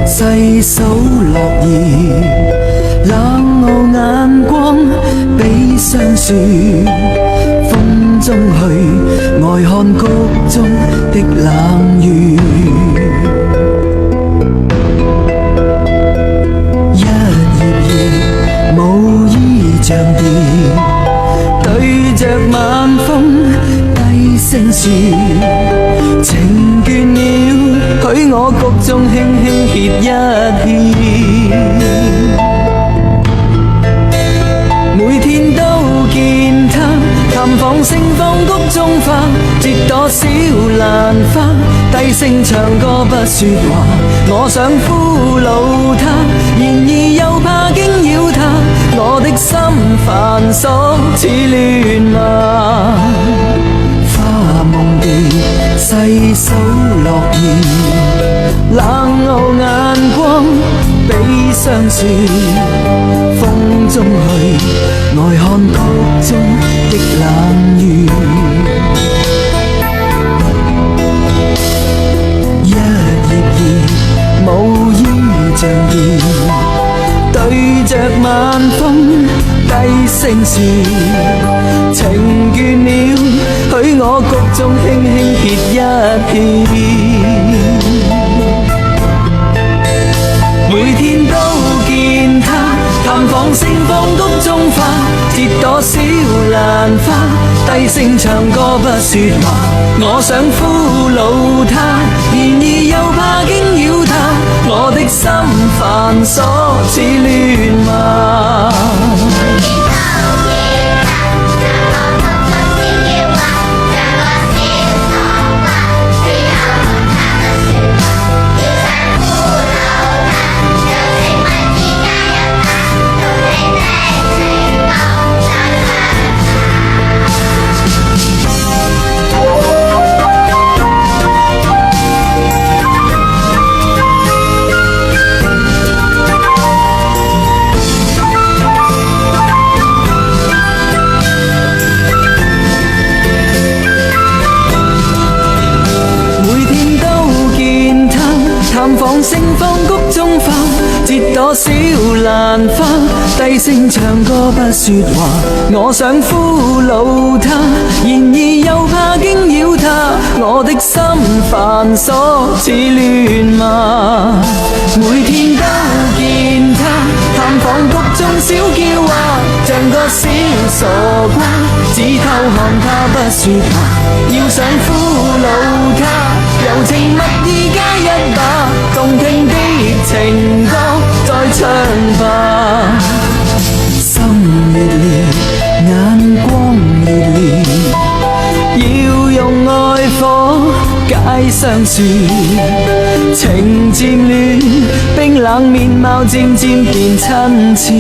細數落葉，冷傲眼光比霜雪，風中去呆看谷中的冷月。一葉葉無依像蝶，對着晚風低聲說，情倦了，許我谷中輕輕歇一歇。每天都見他探訪盛放谷中花，折朵小蘭花，低聲唱歌不說話。我想俘虜他，然而又怕驚擾他，我的心煩瑣似亂麻。花夢蝶細數落葉，冷傲眼光比霜雪，風中去呆看谷中的冷月。一葉葉無依像葉，對着晚風低聲說，情倦了，許我谷中輕輕歇一歇。每天都見他探訪盛放谷中花，折朵小蘭花，低聲唱歌不說話。我想俘虜他，然而又怕驚擾他，我的心煩瑣似亂麻。探訪盛放谷中花，折朵小蘭花，低聲唱歌不說話。我想俘虜他，然而又怕驚擾他，我的心煩瑣似亂麻。每天都見他探訪谷中小嬌娃，像個小傻瓜，只偷看他不說話。要想俘虜他，柔情蜜意加一把，動聽的情歌再唱吧。心熱烈，眼光熱烈，要用愛火解霜雪。情漸亂，冰冷面貌漸漸變親切。